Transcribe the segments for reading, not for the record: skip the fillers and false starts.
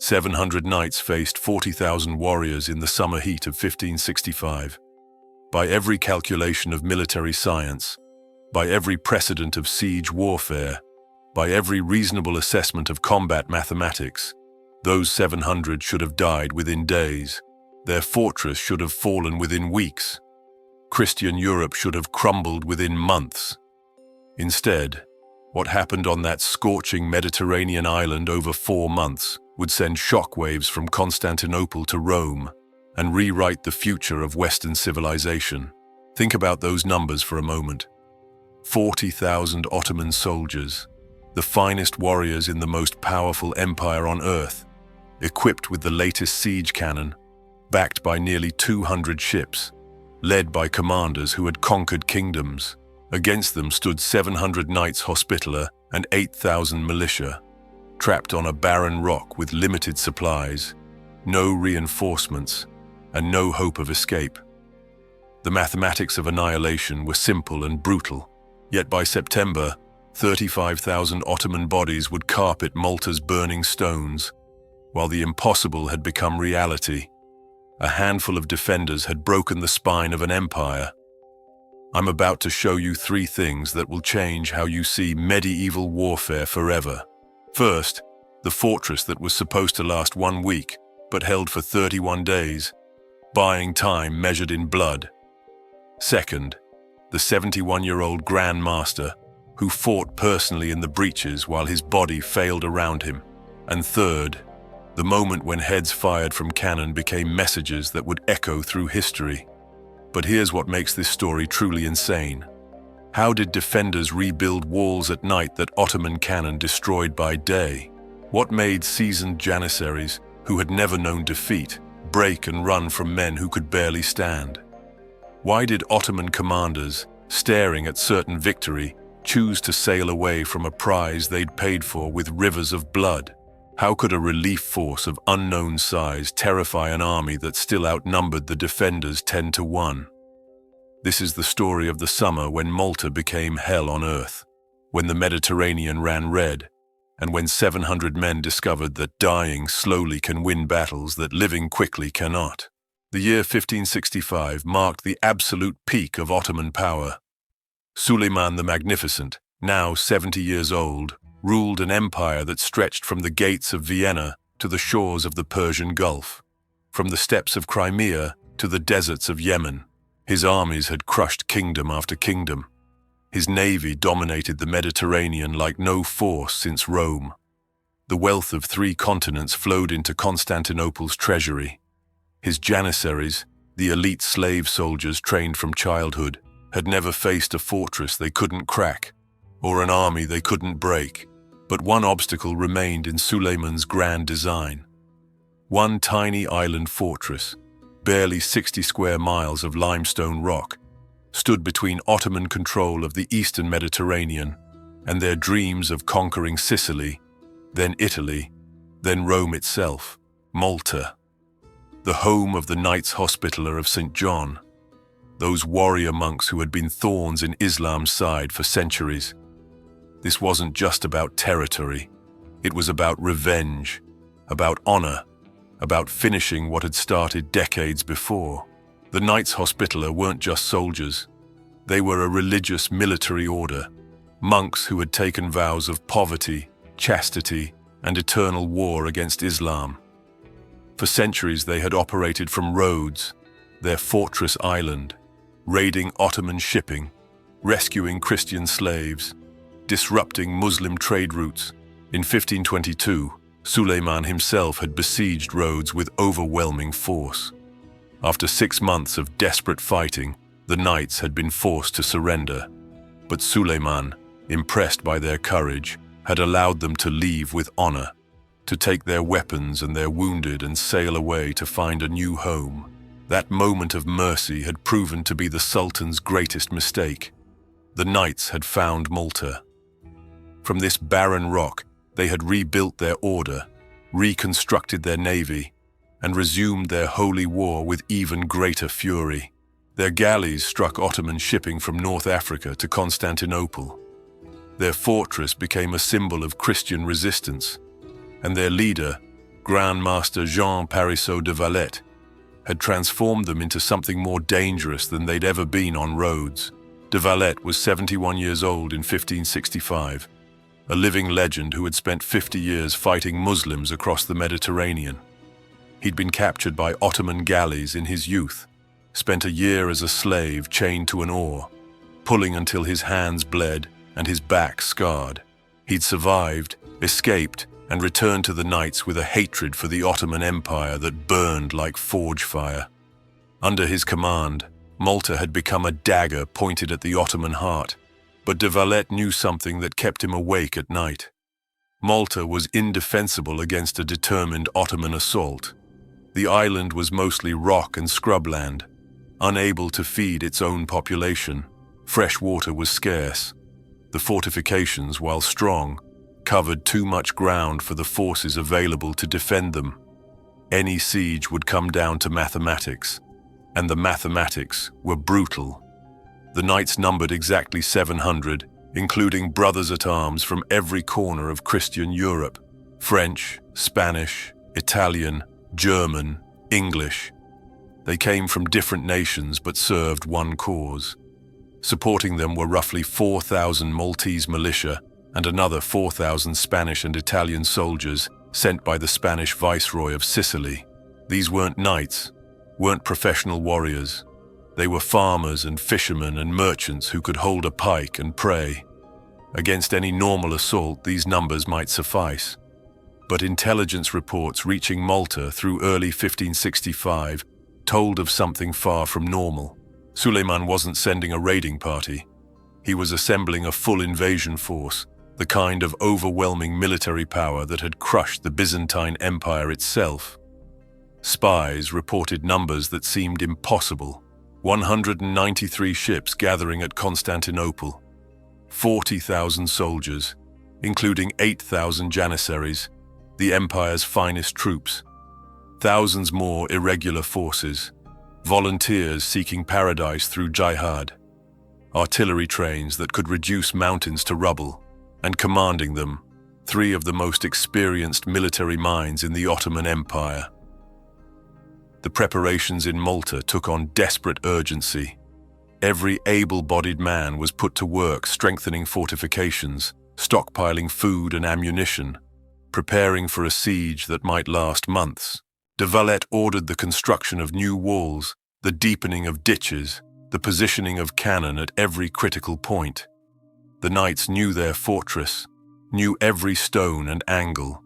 700 knights faced 40,000 warriors in the summer heat of 1565. By every calculation of military science, by every precedent of siege warfare, by every reasonable assessment of combat mathematics, those 700 should have died within days. Their fortress should have fallen within weeks. Christian Europe should have crumbled within months. Instead, what happened on that scorching Mediterranean island over 4 months would send shockwaves from Constantinople to Rome and rewrite the future of Western civilization. Think about those numbers for a moment. 40,000 Ottoman soldiers, the finest warriors in the most powerful empire on earth, equipped with the latest siege cannon, backed by nearly 200 ships, led by commanders who had conquered kingdoms. Against them stood 700 knights hospitaller and 8,000 militia, trapped on a barren rock with limited supplies, no reinforcements, and no hope of escape. The mathematics of annihilation were simple and brutal, yet by September, 35,000 Ottoman bodies would carpet Malta's burning stones, while the impossible had become reality. A handful of defenders had broken the spine of an empire. I'm about to show you 3 things that will change how you see medieval warfare forever. First, the fortress that was supposed to last 1 week, but held for 31 days, buying time measured in blood. Second, the 71-year-old Grand Master, who fought personally in the breaches while his body failed around him. And third, the moment when heads fired from cannon became messages that would echo through history. But here's what makes this story truly insane. How did defenders rebuild walls at night that Ottoman cannon destroyed by day? What made seasoned Janissaries, who had never known defeat, break and run from men who could barely stand? Why did Ottoman commanders, staring at certain victory, choose to sail away from a prize they'd paid for with rivers of blood? How could a relief force of unknown size terrify an army that still outnumbered the defenders 10-1? This is the story of the summer when Malta became hell on earth, when the Mediterranean ran red, and when 700 men discovered that dying slowly can win battles that living quickly cannot. The year 1565 marked the absolute peak of Ottoman power. Suleiman the Magnificent, now 70 years old, ruled an empire that stretched from the gates of Vienna to the shores of the Persian Gulf, from the steppes of Crimea to the deserts of Yemen. His armies had crushed kingdom after kingdom. His navy dominated the Mediterranean like no force since Rome. The wealth of 3 continents flowed into Constantinople's treasury. His Janissaries, the elite slave soldiers trained from childhood, had never faced a fortress they couldn't crack, or an army they couldn't break. But one obstacle remained in Suleiman's grand design. One tiny island fortress, barely 60 square miles of limestone rock, stood between Ottoman control of the eastern Mediterranean and their dreams of conquering Sicily, then Italy, then Rome itself, Malta, the home of the Knights Hospitaller of St. John, those warrior monks who had been thorns in Islam's side for centuries. This wasn't just about territory. It was about revenge, about honor, about finishing what had started decades before. The Knights Hospitaller weren't just soldiers. They were a religious military order, monks who had taken vows of poverty, chastity, and eternal war against Islam. For centuries they had operated from Rhodes, their fortress island, raiding Ottoman shipping, rescuing Christian slaves, disrupting Muslim trade routes. In 1522, Suleiman himself had besieged Rhodes with overwhelming force. After 6 months of desperate fighting, the knights had been forced to surrender. But Suleiman, impressed by their courage, had allowed them to leave with honor, to take their weapons and their wounded and sail away to find a new home. That moment of mercy had proven to be the Sultan's greatest mistake. The knights had found Malta. From this barren rock, they had rebuilt their order, reconstructed their navy, and resumed their holy war with even greater fury. Their galleys struck Ottoman shipping from North Africa to Constantinople. Their fortress became a symbol of Christian resistance, and their leader, Grand Master Jean Parisot de Valette, had transformed them into something more dangerous than they'd ever been on roads. De Valette was 71 years old in 1565, a living legend who had spent 50 years fighting Muslims across the Mediterranean. He'd been captured by Ottoman galleys in his youth, spent a year as a slave chained to an oar, pulling until his hands bled and his back scarred. He'd survived, escaped, and returned to the Knights with a hatred for the Ottoman Empire that burned like forge fire. Under his command, Malta had become a dagger pointed at the Ottoman heart, but de Valette knew something that kept him awake at night. Malta was indefensible against a determined Ottoman assault. The island was mostly rock and scrubland, unable to feed its own population. Fresh water was scarce. The fortifications, while strong, covered too much ground for the forces available to defend them. Any siege would come down to mathematics, and the mathematics were brutal. The Knights numbered exactly 700, including brothers-at-arms from every corner of Christian Europe: French, Spanish, Italian, German, English. They came from different nations but served one cause. Supporting them were roughly 4,000 Maltese militia and another 4,000 Spanish and Italian soldiers sent by the Spanish Viceroy of Sicily. These weren't knights, weren't professional warriors. They were farmers and fishermen and merchants who could hold a pike and pray. Against any normal assault, these numbers might suffice. But intelligence reports reaching Malta through early 1565 told of something far from normal. Suleiman wasn't sending a raiding party. He was assembling a full invasion force, the kind of overwhelming military power that had crushed the Byzantine Empire itself. Spies reported numbers that seemed impossible: 193 ships gathering at Constantinople, 40,000 soldiers, including 8,000 Janissaries, the empire's finest troops, thousands more irregular forces, volunteers seeking paradise through jihad, artillery trains that could reduce mountains to rubble, and commanding them, 3 of the most experienced military minds in the Ottoman Empire. The preparations in Malta took on desperate urgency. Every able-bodied man was put to work strengthening fortifications, stockpiling food and ammunition, preparing for a siege that might last months. De Valette ordered the construction of new walls, the deepening of ditches, the positioning of cannon at every critical point. The Knights knew their fortress, knew every stone and angle,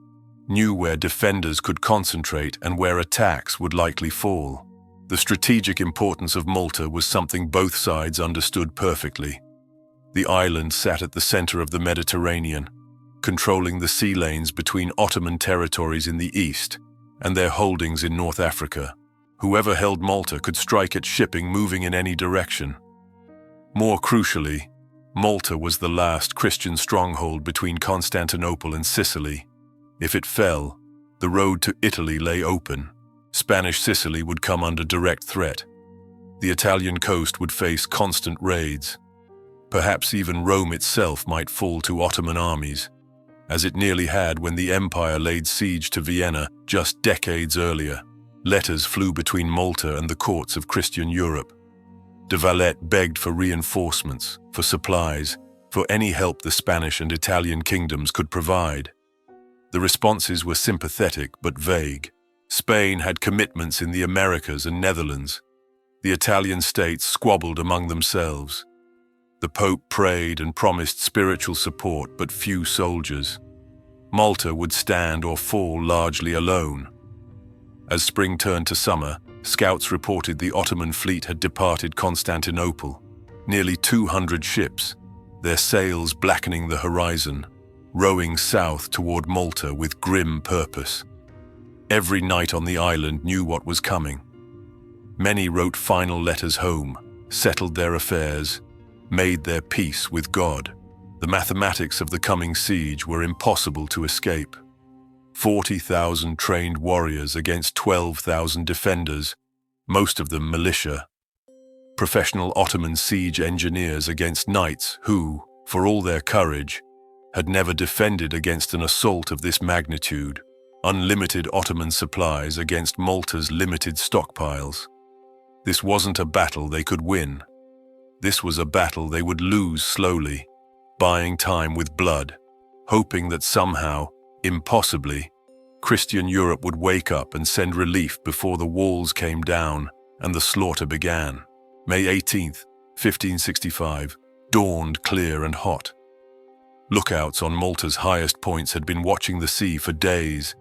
knew where defenders could concentrate and where attacks would likely fall. The strategic importance of Malta was something both sides understood perfectly. The island sat at the center of the Mediterranean, controlling the sea lanes between Ottoman territories in the east and their holdings in North Africa. Whoever held Malta could strike at shipping moving in any direction. More crucially, Malta was the last Christian stronghold between Constantinople and Sicily. If it fell, the road to Italy lay open. Spanish Sicily would come under direct threat. The Italian coast would face constant raids. Perhaps even Rome itself might fall to Ottoman armies, as it nearly had when the empire laid siege to Vienna just decades earlier. Letters flew between Malta and the courts of Christian Europe. De Valette begged for reinforcements, for supplies, for any help the Spanish and Italian kingdoms could provide. The responses were sympathetic but vague. Spain had commitments in the Americas and Netherlands. The Italian states squabbled among themselves. The Pope prayed and promised spiritual support but few soldiers. Malta would stand or fall largely alone. As spring turned to summer, scouts reported the Ottoman fleet had departed Constantinople. Nearly 200 ships, their sails blackening the horizon, rowing south toward Malta with grim purpose. Every knight on the island knew what was coming. Many wrote final letters home, settled their affairs, made their peace with God. The mathematics of the coming siege were impossible to escape. 40,000 trained warriors against 12,000 defenders, most of them militia. Professional Ottoman siege engineers against knights who, for all their courage, had never defended against an assault of this magnitude. unlimited Ottoman supplies against Malta's limited stockpiles. This wasn't a battle they could win. This was a battle they would lose slowly, buying time with blood, hoping that somehow, impossibly, Christian Europe would wake up and send relief before the walls came down and the slaughter began. May 18th, 1565, dawned clear and hot. Lookouts on Malta's highest points had been watching the sea for days,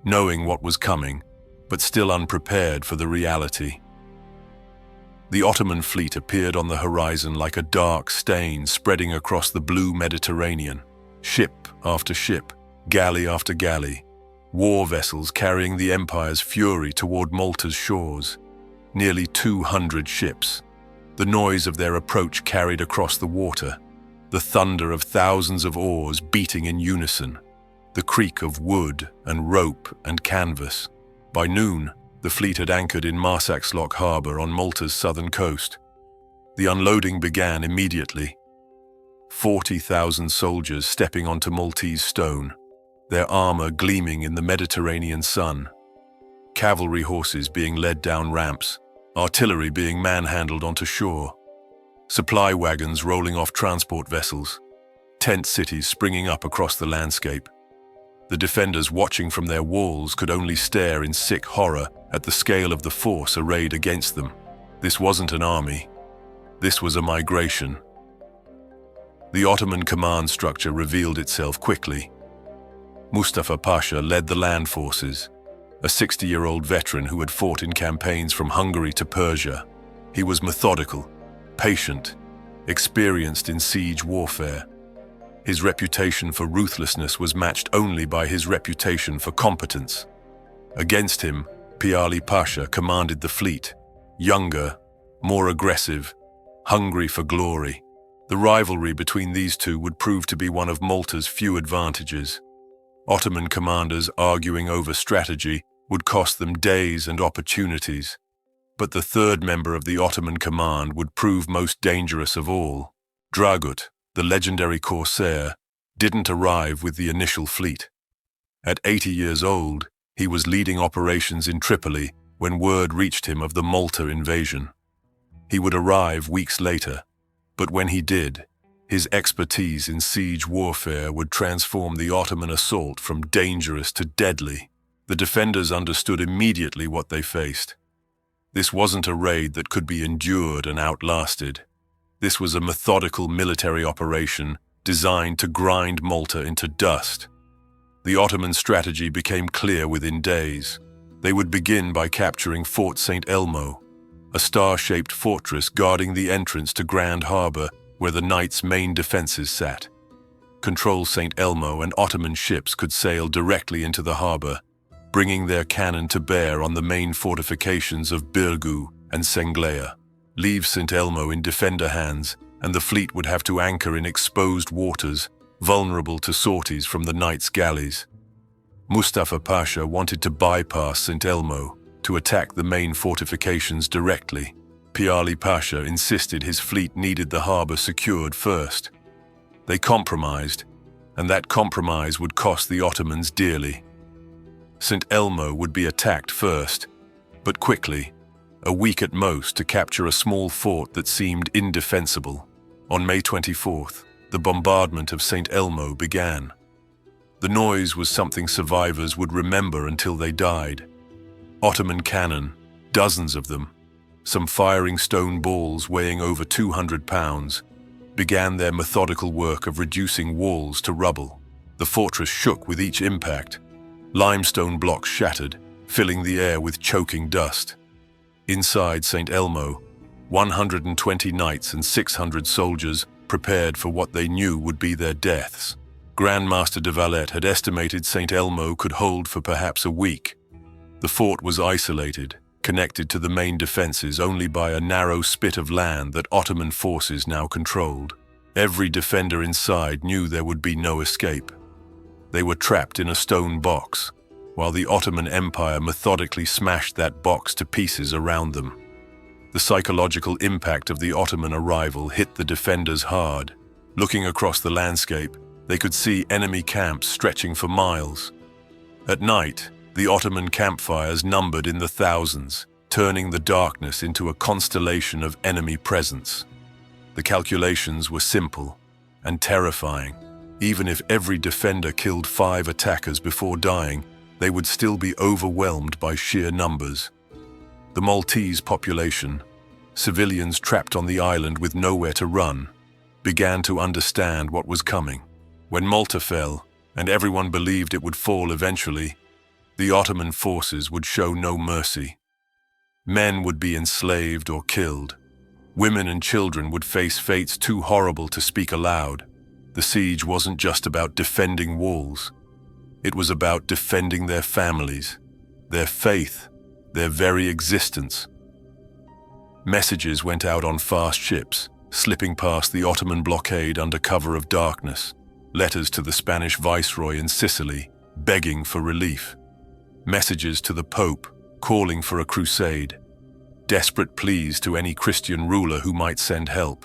knowing what was coming, but still unprepared for the reality. The Ottoman fleet appeared on the horizon like a dark stain spreading across the blue Mediterranean. Ship after ship, galley after galley, war vessels carrying the empire's fury toward Malta's shores. Nearly 200 ships. The noise of their approach carried across the water, the thunder of thousands of oars beating in unison, the creak of wood and rope and canvas. By noon, the fleet had anchored in Marsaxlokk harbor on Malta's southern coast. The unloading began immediately. 40,000 soldiers stepping onto Maltese stone, their armor gleaming in the Mediterranean sun. Cavalry horses being led down ramps, artillery being manhandled onto shore. Supply wagons rolling off transport vessels, tent cities springing up across the landscape. The defenders watching from their walls could only stare in sick horror at the scale of the force arrayed against them. This wasn't an army. This was a migration. The Ottoman command structure revealed itself quickly. Mustafa Pasha led the land forces, a 60-year-old veteran who had fought in campaigns from Hungary to Persia. He was methodical, patient, experienced in siege warfare. His reputation for ruthlessness was matched only by his reputation for competence. Against him, Piali Pasha commanded the fleet, younger, more aggressive, hungry for glory. The rivalry between these two would prove to be one of Malta's few advantages. Ottoman commanders arguing over strategy would cost them days and opportunities. But the third member of the Ottoman command would prove most dangerous of all. Dragut, the legendary corsair, didn't arrive with the initial fleet. At 80 years old, he was leading operations in Tripoli when word reached him of the Malta invasion. He would arrive weeks later, but when he did, his expertise in siege warfare would transform the Ottoman assault from dangerous to deadly. The defenders understood immediately what they faced. This wasn't a raid that could be endured and outlasted. This was a methodical military operation designed to grind Malta into dust. The Ottoman strategy became clear within days. They would begin by capturing Fort St. Elmo, a star-shaped fortress guarding the entrance to Grand Harbor where the Knights' main defenses sat. Control St. Elmo and Ottoman ships could sail directly into the harbor, bringing their cannon to bear on the main fortifications of Birgu and Senglea. Leave St. Elmo in defender hands, and the fleet would have to anchor in exposed waters, vulnerable to sorties from the Knights' galleys. Mustafa Pasha wanted to bypass St. Elmo to attack the main fortifications directly. Piali Pasha insisted his fleet needed the harbor secured first. They compromised, and that compromise would cost the Ottomans dearly. St. Elmo would be attacked first, but quickly, a week at most to capture a small fort that seemed indefensible. On May 24th, the bombardment of St. Elmo began. The noise was something survivors would remember until they died. Ottoman cannon, dozens of them, some firing stone balls weighing over 200 pounds, began their methodical work of reducing walls to rubble. The fortress shook with each impact. Limestone blocks shattered, filling the air with choking dust. Inside St. Elmo, 120 knights and 600 soldiers prepared for what they knew would be their deaths. Grandmaster de Valette had estimated St. Elmo could hold for perhaps a week. The fort was isolated, connected to the main defenses only by a narrow spit of land that Ottoman forces now controlled. Every defender inside knew there would be no escape. They were trapped in a stone box, while the Ottoman Empire methodically smashed that box to pieces around them. The psychological impact of the Ottoman arrival hit the defenders hard. Looking across the landscape, they could see enemy camps stretching for miles. At night, the Ottoman campfires numbered in the thousands, turning the darkness into a constellation of enemy presence. The calculations were simple and terrifying. Even if every defender killed 5 attackers before dying, they would still be overwhelmed by sheer numbers. The Maltese population, civilians trapped on the island with nowhere to run, began to understand what was coming. When Malta fell, and everyone believed it would fall eventually, the Ottoman forces would show no mercy. Men would be enslaved or killed. Women and children would face fates too horrible to speak aloud. The siege wasn't just about defending walls. It was about defending their families, their faith, their very existence. Messages went out on fast ships, slipping past the Ottoman blockade under cover of darkness. Letters to the Spanish viceroy in Sicily, begging for relief. Messages to the Pope, calling for a crusade. Desperate pleas to any Christian ruler who might send help.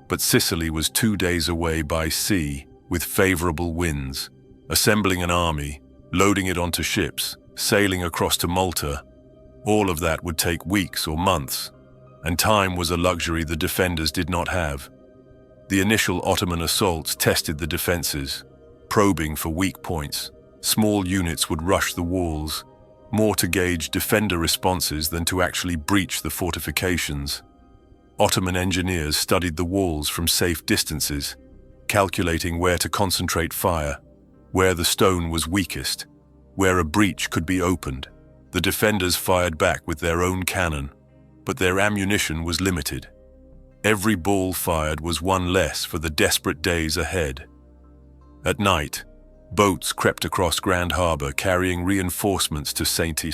But Sicily was 2 days away by sea, with favorable winds. Assembling an army, loading it onto ships, sailing across to Malta, all of that would take weeks or months, and time was a luxury the defenders did not have. The initial Ottoman assaults tested the defenses, probing for weak points. Small units would rush the walls, more to gauge defender responses than to actually breach the fortifications. Ottoman engineers studied the walls from safe distances, calculating where to concentrate fire, where the stone was weakest, where a breach could be opened. The defenders fired back with their own cannon, but their ammunition was limited. Every ball fired was one less for the desperate days ahead. At night, boats crept across Grand Harbour carrying reinforcements to St.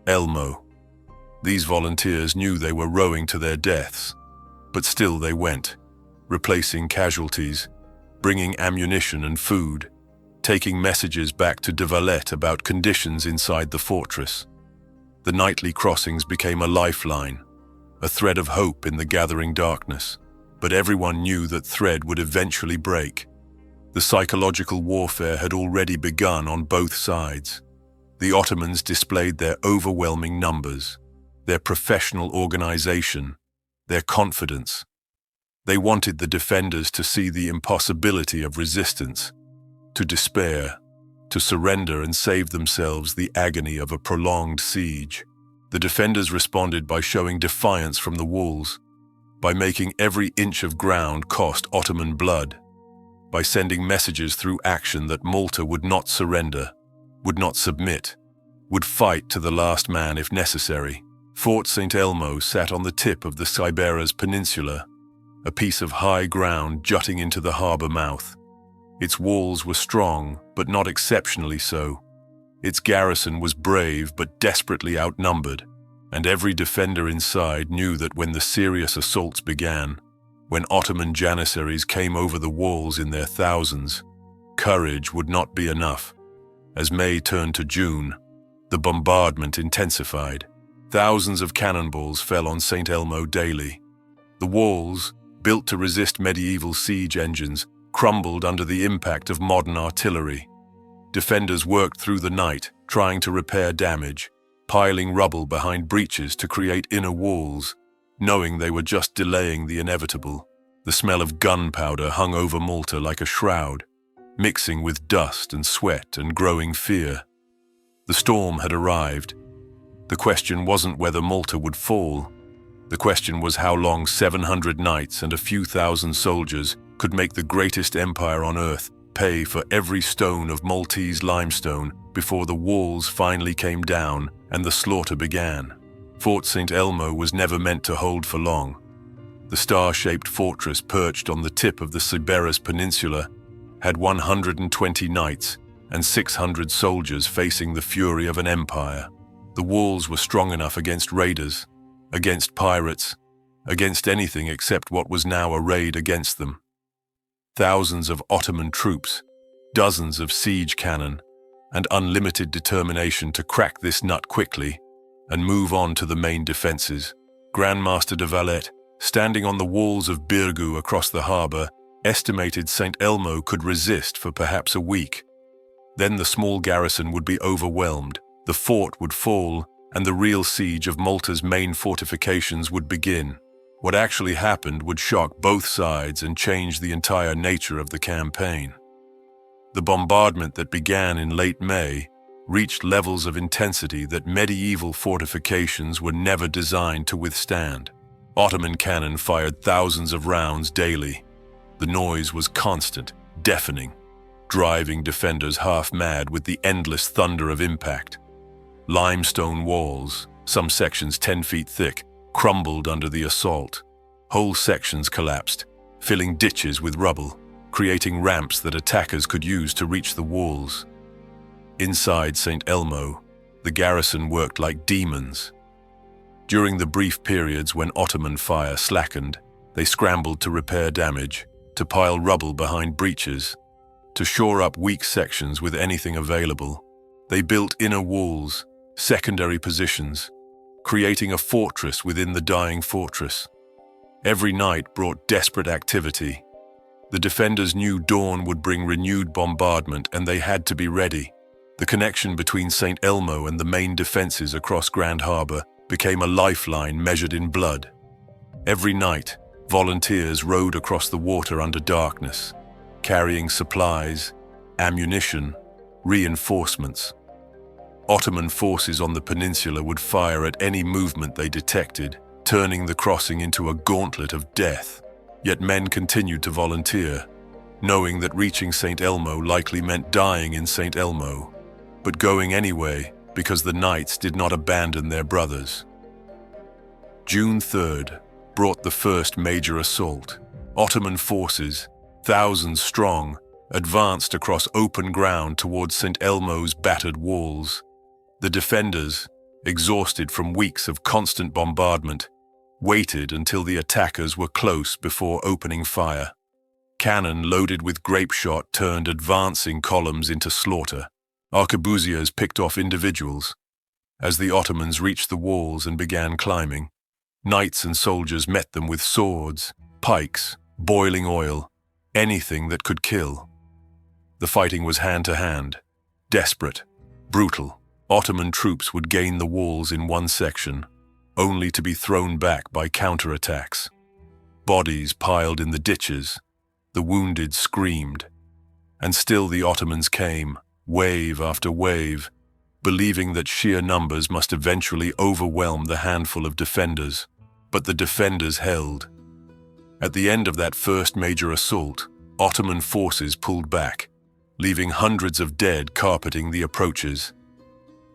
Elmo. These volunteers knew they were rowing to their deaths, but still they went, replacing casualties, bringing ammunition and food, taking messages back to Valette about conditions inside the fortress. The nightly crossings became a lifeline, a thread of hope in the gathering darkness, but everyone knew that thread would eventually break. The psychological warfare had already begun on both sides. The Ottomans displayed their overwhelming numbers, their professional organization, their confidence. They wanted the defenders to see the impossibility of resistance, to despair, to surrender and save themselves the agony of a prolonged siege. The defenders responded by showing defiance from the walls, by making every inch of ground cost Ottoman blood, by sending messages through action that Malta would not surrender, would not submit, would fight to the last man if necessary. Fort St. Elmo sat on the tip of the Siberias Peninsula, a piece of high ground jutting into the harbour mouth. Its walls were strong, but not exceptionally so. Its garrison was brave but desperately outnumbered, and every defender inside knew that when the serious assaults began, when Ottoman Janissaries came over the walls in their thousands, courage would not be enough. As May turned to June, the bombardment intensified. Thousands of cannonballs fell on St. Elmo daily. The walls, built to resist medieval siege engines, crumbled under the impact of modern artillery. Defenders worked through the night, trying to repair damage, piling rubble behind breaches to create inner walls, knowing they were just delaying the inevitable. The smell of gunpowder hung over Malta like a shroud, mixing with dust and sweat and growing fear. The storm had arrived. The question wasn't whether Malta would fall. The question was how long 700 knights and a few thousand soldiers could make the greatest empire on earth pay for every stone of Maltese limestone before the walls finally came down and the slaughter began. Fort St. Elmo was never meant to hold for long. The star-shaped fortress perched on the tip of the Siberias Peninsula had 120 knights and 600 soldiers facing the fury of an empire. The walls were strong enough against raiders, against pirates, against anything except what was now arrayed against them. Thousands of Ottoman troops, dozens of siege cannon, and unlimited determination to crack this nut quickly and move on to the main defenses. Grandmaster de Valette, standing on the walls of Birgu across the harbour, estimated St. Elmo could resist for perhaps a week. Then the small garrison would be overwhelmed, the fort would fall, and the real siege of Malta's main fortifications would begin. What actually happened would shock both sides and change the entire nature of the campaign. The bombardment that began in late May reached levels of intensity that medieval fortifications were never designed to withstand. Ottoman cannon fired thousands of rounds daily. The noise was constant, deafening, driving defenders half-mad with the endless thunder of impact. Limestone walls, some sections 10 feet thick, crumbled under the assault. Whole sections collapsed, filling ditches with rubble, creating ramps that attackers could use to reach the walls. Inside St. Elmo, the garrison worked like demons. During the brief periods when Ottoman fire slackened, they scrambled to repair damage, to pile rubble behind breaches, to shore up weak sections with anything available. They built inner walls, secondary positions, creating a fortress within the dying fortress. Every night brought desperate activity. The defenders knew dawn would bring renewed bombardment, and they had to be ready. The connection between St. Elmo and the main defenses across Grand Harbor became a lifeline measured in blood. Every night, volunteers rowed across the water under darkness, carrying supplies, ammunition, reinforcements. Ottoman forces on the peninsula would fire at any movement they detected, turning the crossing into a gauntlet of death. Yet men continued to volunteer, knowing that reaching St. Elmo likely meant dying in St. Elmo, but going anyway because the knights did not abandon their brothers. June 3rd brought the first major assault. Ottoman forces, thousands strong, advanced across open ground towards St. Elmo's battered walls. The defenders, exhausted from weeks of constant bombardment, waited until the attackers were close before opening fire. Cannon loaded with grape shot turned advancing columns into slaughter. Arquebusiers picked off individuals. As the Ottomans reached the walls and began climbing, knights and soldiers met them with swords, pikes, boiling oil, anything that could kill. The fighting was hand-to-hand, desperate, brutal. Ottoman troops would gain the walls in one section, only to be thrown back by counterattacks. Bodies piled in the ditches, the wounded screamed. And still the Ottomans came, wave after wave, believing that sheer numbers must eventually overwhelm the handful of defenders. But the defenders held. At the end of that first major assault, Ottoman forces pulled back, leaving hundreds of dead carpeting the approaches.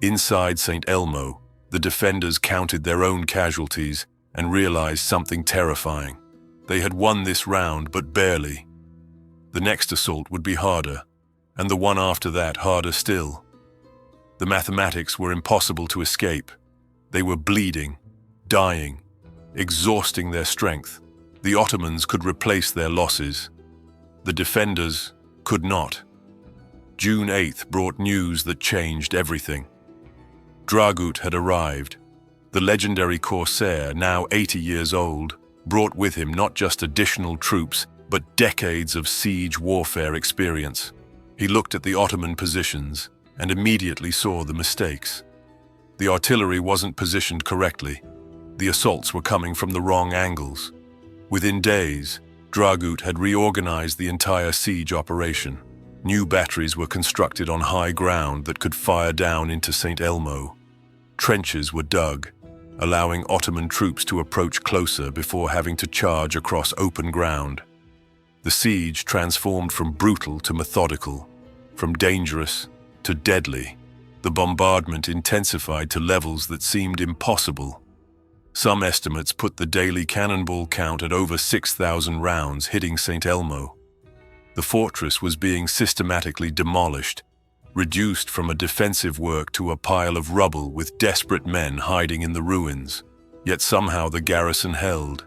Inside St. Elmo, the defenders counted their own casualties and realized something terrifying. They had won this round, but barely. The next assault would be harder, and the one after that harder still. The mathematics were impossible to escape. They were bleeding, dying, exhausting their strength. The Ottomans could replace their losses. The defenders could not. June 8th brought news that changed everything. Dragut had arrived. The legendary corsair, now 80 years old, brought with him not just additional troops, but decades of siege warfare experience. He looked at the Ottoman positions and immediately saw the mistakes. The artillery wasn't positioned correctly. The assaults were coming from the wrong angles. Within days, Dragut had reorganized the entire siege operation. New batteries were constructed on high ground that could fire down into St. Elmo. Trenches were dug, allowing Ottoman troops to approach closer before having to charge across open ground. The siege transformed from brutal to methodical, from dangerous to deadly. The bombardment intensified to levels that seemed impossible. Some estimates put the daily cannonball count at over 6,000 rounds hitting St. Elmo. The fortress was being systematically demolished, reduced from a defensive work to a pile of rubble with desperate men hiding in the ruins. Yet somehow the garrison held.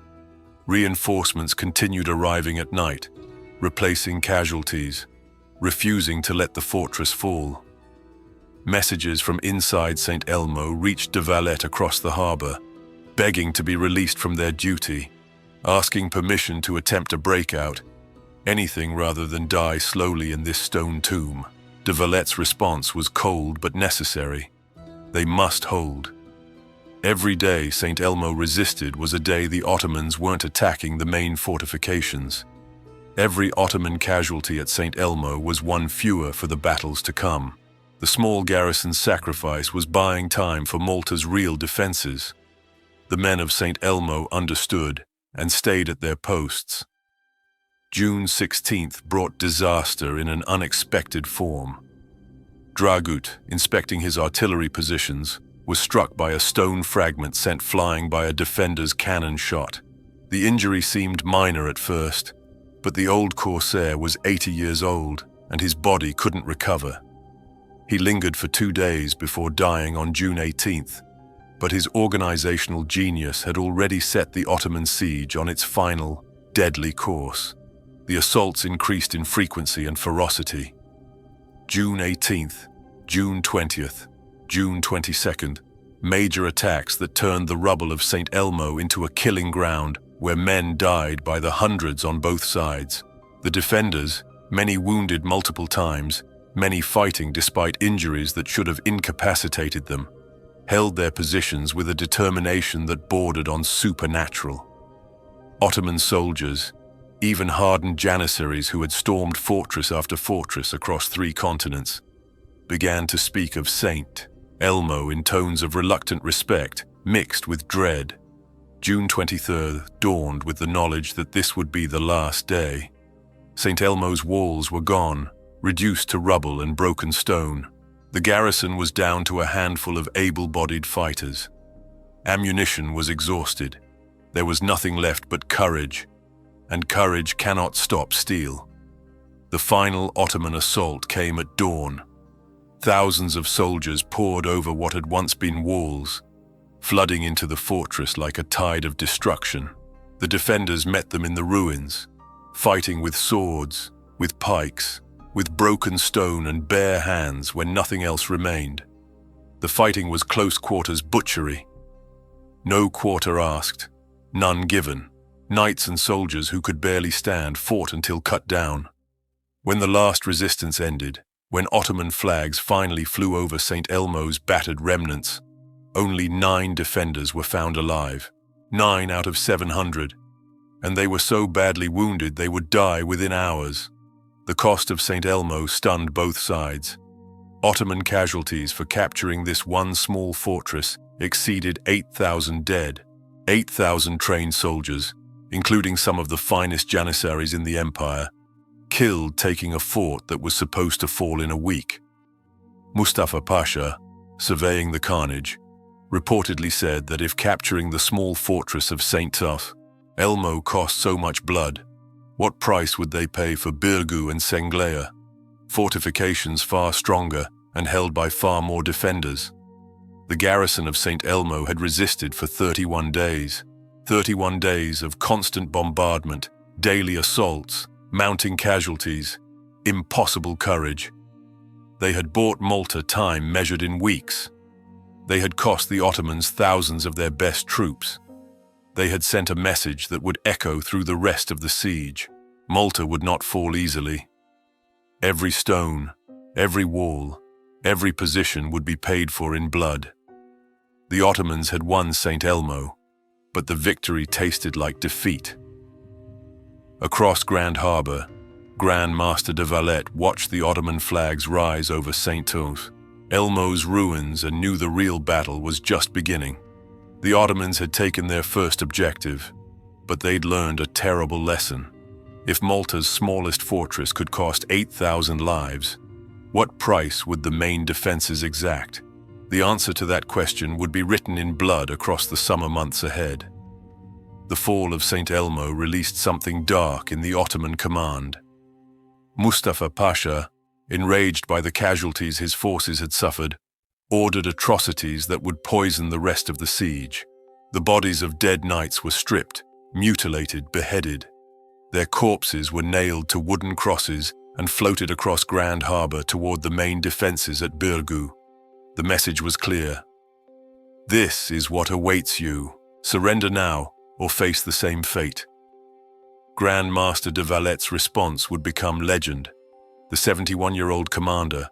Reinforcements continued arriving at night, replacing casualties, refusing to let the fortress fall. Messages from inside St. Elmo reached de Valette across the harbor, begging to be released from their duty, asking permission to attempt a breakout, anything rather than die slowly in this stone tomb. De De Valette's response was cold but necessary. They must hold. Every day St. Elmo resisted was a day the Ottomans weren't attacking the main fortifications. Every Ottoman casualty at St. Elmo was one fewer for the battles to come. The small garrison's sacrifice was buying time for Malta's real defenses. The men of St. Elmo understood and stayed at their posts. June 16th brought disaster in an unexpected form. Dragut, inspecting his artillery positions, was struck by a stone fragment sent flying by a defender's cannon shot. The injury seemed minor at first, but the old corsair was 80 years old and his body couldn't recover. He lingered for 2 days before dying on June 18th, but his organizational genius had already set the Ottoman siege on its final, deadly course. The assaults increased in frequency and ferocity. June 18th, June 20th, June 22nd, major attacks that turned the rubble of St. Elmo into a killing ground where men died by the hundreds on both sides. The defenders, many wounded multiple times, many fighting despite injuries that should have incapacitated them, held their positions with a determination that bordered on supernatural. Ottoman soldiers, even hardened Janissaries who had stormed fortress after fortress across 3 continents, began to speak of St. Elmo in tones of reluctant respect mixed with dread. June 23rd dawned with the knowledge that this would be the last day. St. Elmo's walls were gone, reduced to rubble and broken stone. The garrison was down to a handful of able-bodied fighters. Ammunition was exhausted. There was nothing left but courage, and courage cannot stop steel. The final Ottoman assault came at dawn. Thousands of soldiers poured over what had once been walls, flooding into the fortress like a tide of destruction. The defenders met them in the ruins, fighting with swords, with pikes, with broken stone and bare hands when nothing else remained. The fighting was close quarters butchery. No quarter asked, none given. Knights and soldiers who could barely stand fought until cut down. When the last resistance ended, when Ottoman flags finally flew over St. Elmo's battered remnants, only 9 defenders were found alive, 9 out of 700, and they were so badly wounded they would die within hours. The cost of St. Elmo stunned both sides. Ottoman casualties for capturing this one small fortress exceeded 8,000 dead, 8,000 trained soldiers, including some of the finest Janissaries in the empire, killed taking a fort that was supposed to fall in a week. Mustafa Pasha, surveying the carnage, reportedly said that if capturing the small fortress of St. Elmo cost so much blood, what price would they pay for Birgu and Senglea, fortifications far stronger and held by far more defenders? The garrison of St. Elmo had resisted for 31 days. 31 days of constant bombardment, daily assaults, mounting casualties, impossible courage. They had bought Malta time measured in weeks. They had cost the Ottomans thousands of their best troops. They had sent a message that would echo through the rest of the siege. Malta would not fall easily. Every stone, every wall, every position would be paid for in blood. The Ottomans had won St. Elmo, but the victory tasted like defeat. Across Grand Harbour, Grand Master de Valette watched the Ottoman flags rise over St. Elmo's ruins and knew the real battle was just beginning. The Ottomans had taken their first objective, but they'd learned a terrible lesson. If Malta's smallest fortress could cost 8,000 lives, what price would the main defenses exact? The answer to that question would be written in blood across the summer months ahead. The fall of St. Elmo released something dark in the Ottoman command. Mustafa Pasha, enraged by the casualties his forces had suffered, ordered atrocities that would poison the rest of the siege. The bodies of dead knights were stripped, mutilated, beheaded. Their corpses were nailed to wooden crosses and floated across Grand Harbour toward the main defences at Birgu. The message was clear. This is what awaits you. Surrender now, or face the same fate. Grand Master de Valette's response would become legend. The 71-year-old commander,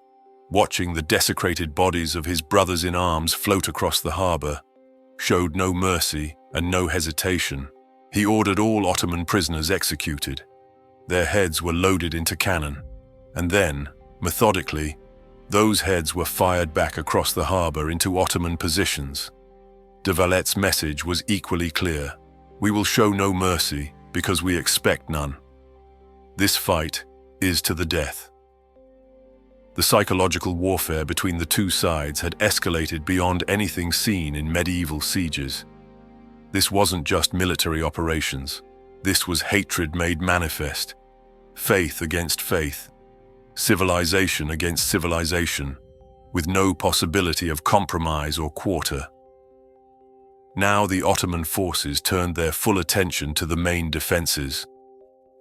watching the desecrated bodies of his brothers-in-arms float across the harbor, showed no mercy and no hesitation. He ordered all Ottoman prisoners executed. Their heads were loaded into cannon, and then, methodically, those heads were fired back across the harbor into Ottoman positions. De Valette's message was equally clear. We will show no mercy because we expect none. This fight is to the death. The psychological warfare between the two sides had escalated beyond anything seen in medieval sieges. This wasn't just military operations. This was hatred made manifest, faith against faith, civilization against civilization, with no possibility of compromise or quarter. Now the Ottoman forces turned their full attention to the main defenses.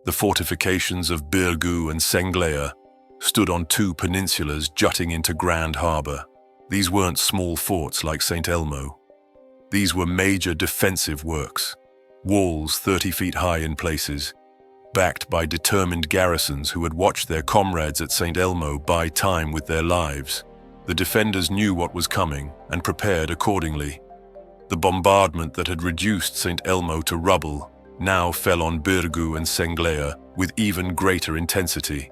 The fortifications of Birgu and Senglea stood on two peninsulas jutting into Grand Harbour. These weren't small forts like St. Elmo. These were major defensive works, walls 30 feet high in places, backed by determined garrisons who had watched their comrades at St. Elmo buy time with their lives. The defenders knew what was coming and prepared accordingly. The bombardment that had reduced St. Elmo to rubble now fell on Birgu and Senglea with even greater intensity.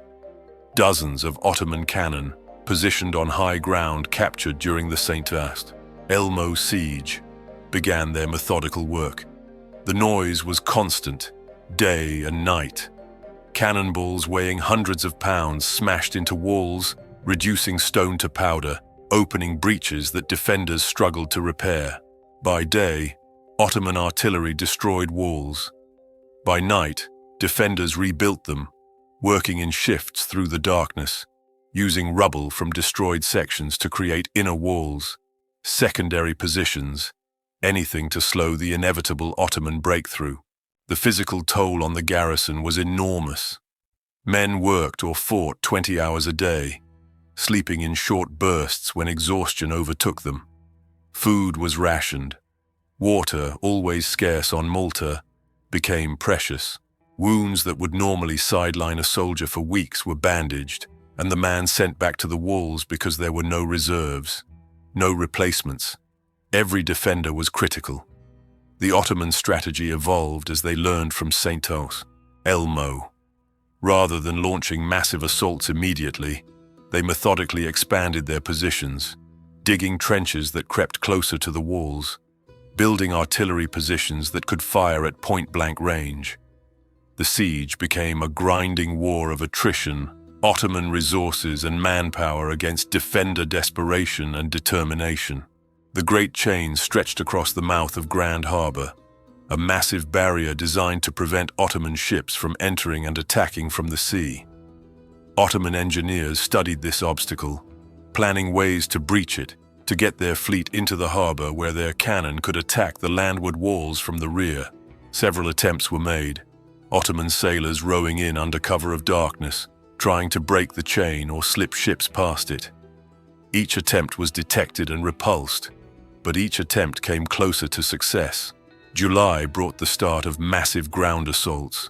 Dozens of Ottoman cannon, positioned on high ground captured during the St. Elmo siege, began their methodical work. The noise was constant, day and night. Cannonballs weighing hundreds of pounds smashed into walls, reducing stone to powder, opening breaches that defenders struggled to repair. By day, Ottoman artillery destroyed walls. By night, defenders rebuilt them, working in shifts through the darkness, using rubble from destroyed sections to create inner walls, secondary positions, anything to slow the inevitable Ottoman breakthrough. The physical toll on the garrison was enormous. Men worked or fought 20 hours a day, sleeping in short bursts when exhaustion overtook them. Food was rationed. Water, always scarce on Malta, became precious. Wounds that would normally sideline a soldier for weeks were bandaged, and the man sent back to the walls because there were no reserves, no replacements. Every defender was critical. The Ottoman strategy evolved as they learned from St. Elmo. Rather than launching massive assaults immediately, they methodically expanded their positions, digging trenches that crept closer to the walls, building artillery positions that could fire at point-blank range. The siege became a grinding war of attrition, Ottoman resources and manpower against defender desperation and determination. The Great Chain stretched across the mouth of Grand Harbour, a massive barrier designed to prevent Ottoman ships from entering and attacking from the sea. Ottoman engineers studied this obstacle, planning ways to breach it, to get their fleet into the harbour where their cannon could attack the landward walls from the rear. Several attempts were made, Ottoman sailors rowing in under cover of darkness, trying to break the chain or slip ships past it. Each attempt was detected and repulsed, but each attempt came closer to success. July brought the start of massive ground assaults.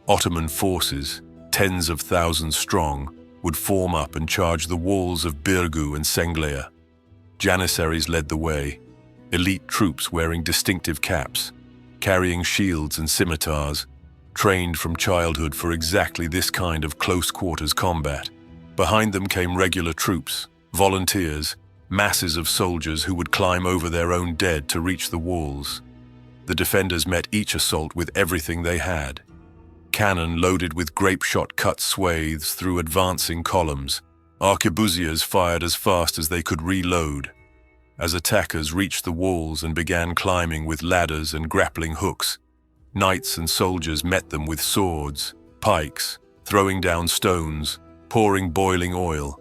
Ottoman forces, tens of thousands strong, would form up and charge the walls of Birgu and Senglea. Janissaries led the way, elite troops wearing distinctive caps, carrying shields and scimitars, trained from childhood for exactly this kind of close-quarters combat. Behind them came regular troops, volunteers, masses of soldiers who would climb over their own dead to reach the walls. The defenders met each assault with everything they had. Cannon loaded with grape-shot cut swathes through advancing columns. Arquebusiers fired as fast as they could reload. As attackers reached the walls and began climbing with ladders and grappling hooks, knights and soldiers met them with swords, pikes, throwing down stones, pouring boiling oil,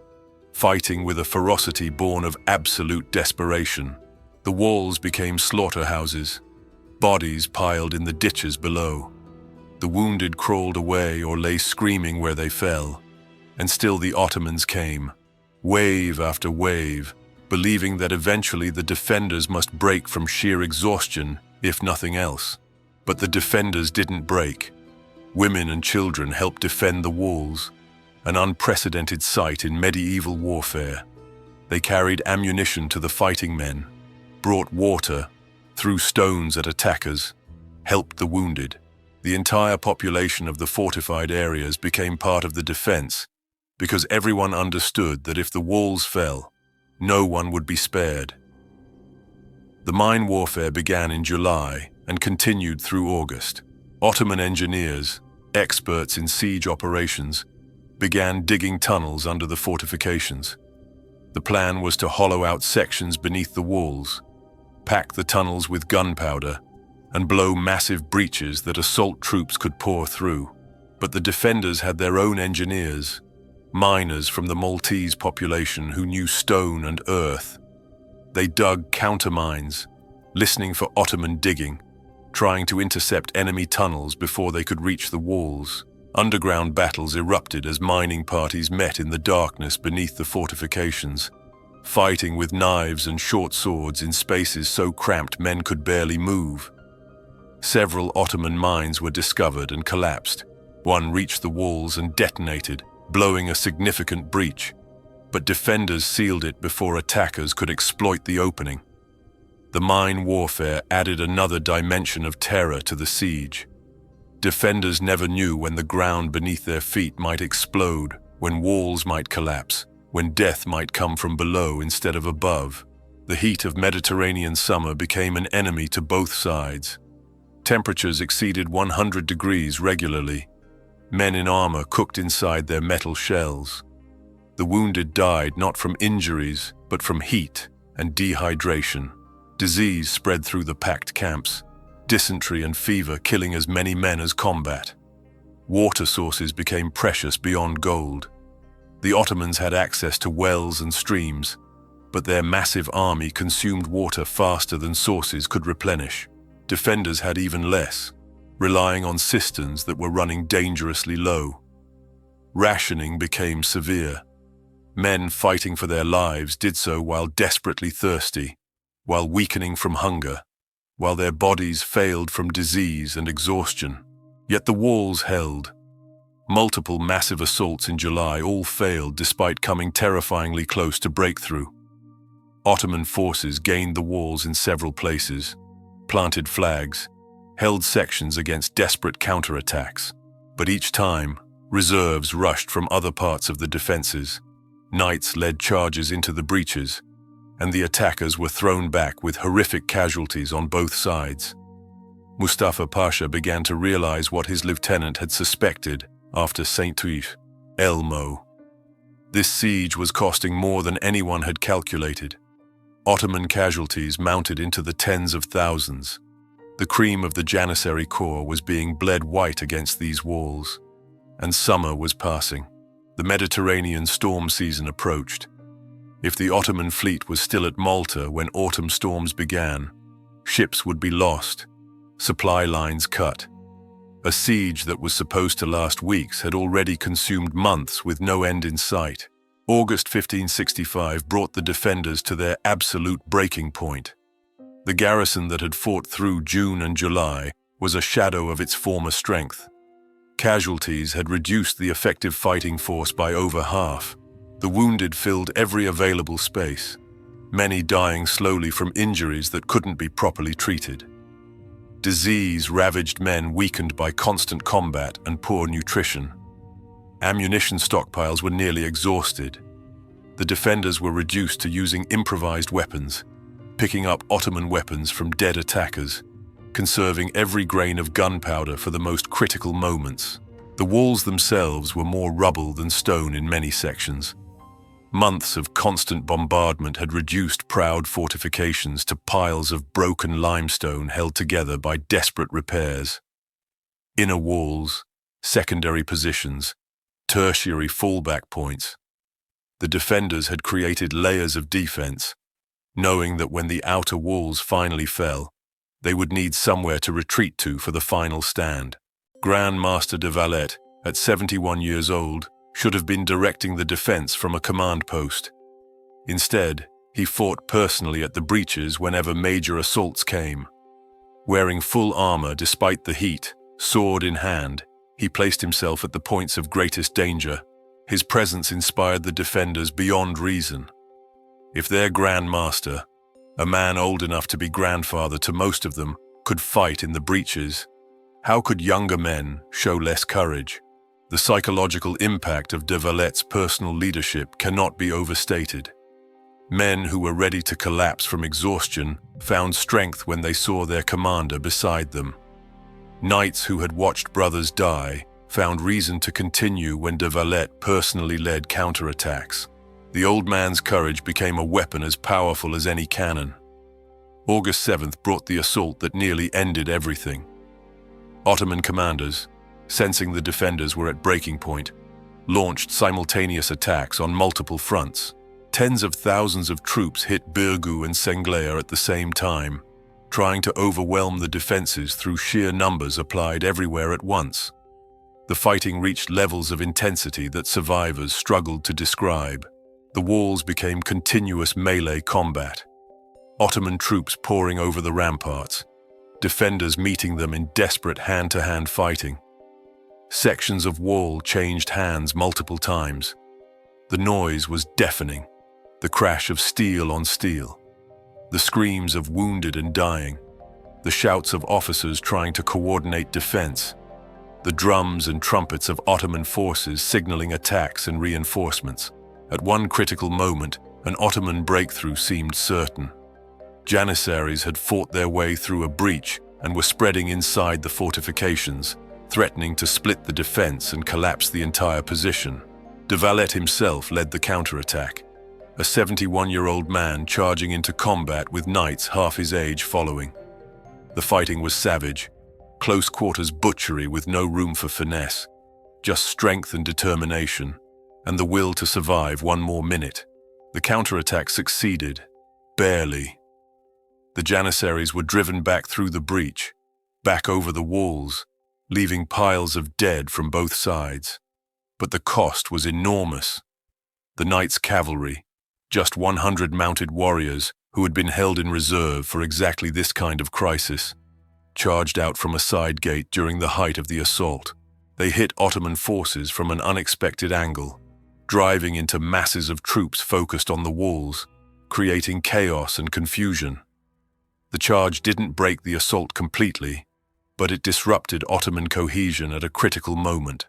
fighting with a ferocity born of absolute desperation. The walls became slaughterhouses, bodies piled in the ditches below. The wounded crawled away or lay screaming where they fell. And still the Ottomans came, wave after wave, believing that eventually the defenders must break from sheer exhaustion, if nothing else. But the defenders didn't break. Women and children helped defend the walls. an unprecedented sight in medieval warfare. They carried ammunition to the fighting men, brought water, threw stones at attackers, helped the wounded. The entire population of the fortified areas became part of the defense because everyone understood that if the walls fell, no one would be spared. The mine warfare began in July and continued through August. Ottoman engineers, experts in siege operations, began digging tunnels under the fortifications. The plan was to hollow out sections beneath the walls, pack the tunnels with gunpowder, and blow massive breaches that assault troops could pour through. But the defenders had their own engineers, miners from the Maltese population who knew stone and earth. They dug countermines, listening for Ottoman digging, trying to intercept enemy tunnels before they could reach the walls. Underground battles erupted as mining parties met in the darkness beneath the fortifications, fighting with knives and short swords in spaces so cramped men could barely move. Several Ottoman mines were discovered and collapsed. One reached the walls and detonated, blowing a significant breach, but defenders sealed it before attackers could exploit the opening. The mine warfare added another dimension of terror to the siege. Defenders never knew when the ground beneath their feet might explode, when walls might collapse, when death might come from below instead of above. The heat of Mediterranean summer became an enemy to both sides. Temperatures exceeded 100 degrees regularly. Men in armor cooked inside their metal shells. The wounded died not from injuries, but from heat and dehydration. Disease spread through the packed camps, dysentery and fever killing as many men as combat. Water sources became precious beyond gold. The Ottomans had access to wells and streams, but their massive army consumed water faster than sources could replenish. Defenders had even less, relying on cisterns that were running dangerously low. Rationing became severe. Men fighting for their lives did so while desperately thirsty, while weakening from hunger, while their bodies failed from disease and exhaustion. Yet the walls held. Multiple massive assaults in July all failed despite coming terrifyingly close to breakthrough. Ottoman forces gained the walls in several places, planted flags, held sections against desperate counterattacks. But each time, reserves rushed from other parts of the defenses. Knights led charges into the breaches, and the attackers were thrown back with horrific casualties on both sides. Mustafa Pasha began to realize what his lieutenant had suspected after Saint-Tuif, Elmo. This siege was costing more than anyone had calculated. Ottoman casualties mounted into the tens of thousands. The cream of the Janissary Corps was being bled white against these walls, and summer was passing. The Mediterranean storm season approached. If the Ottoman fleet was still at Malta when autumn storms began, ships would be lost, supply lines cut. A siege that was supposed to last weeks had already consumed months with no end in sight. August 1565 brought the defenders to their absolute breaking point. The garrison that had fought through June and July was a shadow of its former strength. Casualties had reduced the effective fighting force by over half. The wounded filled every available space, many dying slowly from injuries that couldn't be properly treated. Disease ravaged men weakened by constant combat and poor nutrition. Ammunition stockpiles were nearly exhausted. The defenders were reduced to using improvised weapons, picking up Ottoman weapons from dead attackers, conserving every grain of gunpowder for the most critical moments. The walls themselves were more rubble than stone in many sections. Months of constant bombardment had reduced proud fortifications to piles of broken limestone held together by desperate repairs. Inner walls, secondary positions, tertiary fallback points. The defenders had created layers of defense, knowing that when the outer walls finally fell, they would need somewhere to retreat to for the final stand. Grand Master de Valette, at 71 years old, should have been directing the defense from a command post. Instead, he fought personally at the breaches whenever major assaults came. Wearing full armor despite the heat, sword in hand, he placed himself at the points of greatest danger, His presence inspired the defenders beyond reason. If their Grand Master, a man old enough to be grandfather to most of them, could fight in the breaches, how could younger men show less courage? The psychological impact of de Valette's personal leadership cannot be overstated. Men who were ready to collapse from exhaustion found strength when they saw their commander beside them. Knights who had watched brothers die found reason to continue when de Valette personally led counterattacks. The old man's courage became a weapon as powerful as any cannon. August 7th brought the assault that nearly ended everything. Ottoman commanders, sensing the defenders were at breaking point, launched simultaneous attacks on multiple fronts. Tens of thousands of troops hit Birgu and Senglea at the same time, trying to overwhelm the defenses through sheer numbers applied everywhere at once. The fighting reached levels of intensity that survivors struggled to describe. The walls became continuous melee combat. Ottoman troops pouring over the ramparts, defenders meeting them in desperate hand-to-hand fighting. Sections of wall changed hands multiple times. The noise was deafening, the crash of steel on steel, the screams of wounded and dying, the shouts of officers trying to coordinate defense, the drums and trumpets of Ottoman forces signaling attacks and reinforcements. At one critical moment, an Ottoman breakthrough seemed certain. Janissaries had fought their way through a breach and were spreading inside the fortifications, threatening to split the defense and collapse the entire position. De Valette himself led the counterattack, a 71-year-old man charging into combat with knights half his age following. The fighting was savage, close-quarters butchery with no room for finesse, just strength and determination, and the will to survive one more minute. The counterattack succeeded, barely. The Janissaries were driven back through the breach, back over the walls, leaving piles of dead from both sides. But the cost was enormous. The Knights' cavalry, just 100 mounted warriors who had been held in reserve for exactly this kind of crisis, charged out from a side gate during the height of the assault. They hit Ottoman forces from an unexpected angle, driving into masses of troops focused on the walls, creating chaos and confusion. The charge didn't break the assault completely, but it disrupted Ottoman cohesion at a critical moment,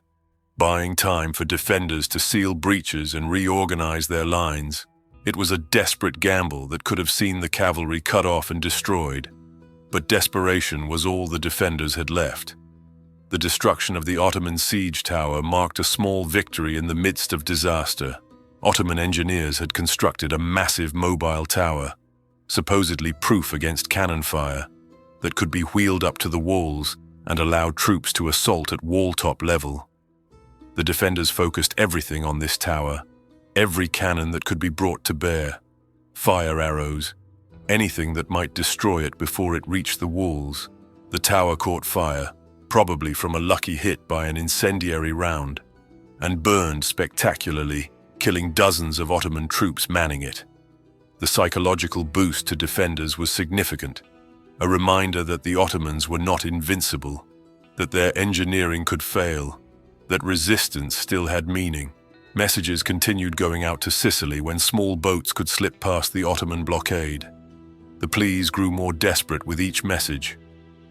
buying time for defenders to seal breaches and reorganize their lines. It was a desperate gamble that could have seen the cavalry cut off and destroyed, but desperation was all the defenders had left. The destruction of the Ottoman siege tower marked a small victory in the midst of disaster. Ottoman engineers had constructed a massive mobile tower, supposedly proof against cannon fire, that could be wheeled up to the walls and allowed troops to assault at wall-top level. The defenders focused everything on this tower, every cannon that could be brought to bear, fire arrows, anything that might destroy it before it reached the walls. The tower caught fire, probably from a lucky hit by an incendiary round, and burned spectacularly, killing dozens of Ottoman troops manning it. The psychological boost to defenders was significant, a reminder that the Ottomans were not invincible, that their engineering could fail, that resistance still had meaning. Messages continued going out to Sicily when small boats could slip past the Ottoman blockade. The pleas grew more desperate with each message.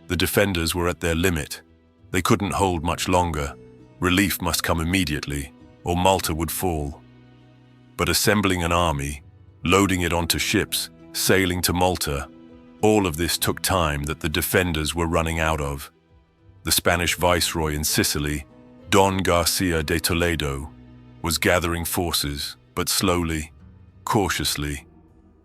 The defenders were at their limit. They couldn't hold much longer. Relief must come immediately, or Malta would fall. But assembling an army, loading it onto ships, sailing to Malta, all of this took time that the defenders were running out of. The Spanish viceroy in Sicily, Don Garcia de Toledo, was gathering forces, but slowly, cautiously,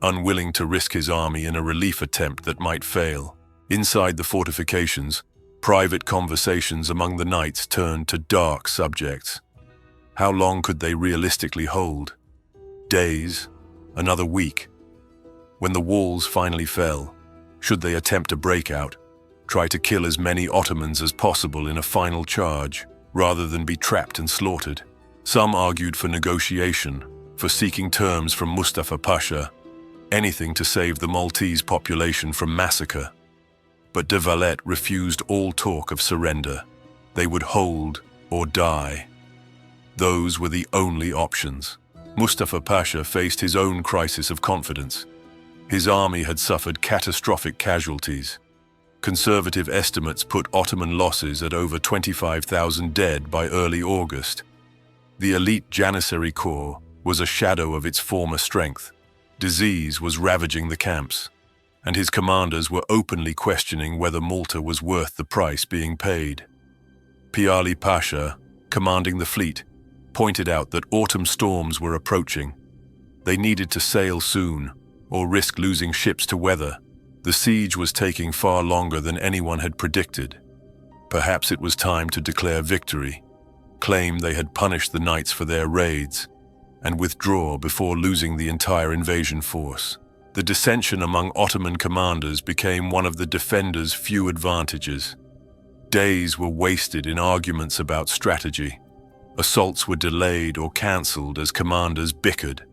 unwilling to risk his army in a relief attempt that might fail. Inside the fortifications, private conversations among the knights turned to dark subjects. How long could they realistically hold? Days? Another week? When the walls finally fell, should they attempt a breakout, try to kill as many Ottomans as possible in a final charge, rather than be trapped and slaughtered? Some argued for negotiation, for seeking terms from Mustafa Pasha, anything to save the Maltese population from massacre. But de Valette refused all talk of surrender. They would hold or die. Those were the only options. Mustafa Pasha faced his own crisis of confidence. His army had suffered catastrophic casualties. Conservative estimates put Ottoman losses at over 25,000 dead by early August. The elite Janissary corps was a shadow of its former strength. Disease was ravaging the camps, and his commanders were openly questioning whether Malta was worth the price being paid. Piali Pasha, commanding the fleet, pointed out that autumn storms were approaching. They needed to sail soon, or risk losing ships to weather. The siege was taking far longer than anyone had predicted. Perhaps it was time to declare victory, claim they had punished the knights for their raids, and withdraw before losing the entire invasion force. The dissension among Ottoman commanders became one of the defenders' few advantages. Days were wasted in arguments about strategy. Assaults were delayed or cancelled as commanders bickered.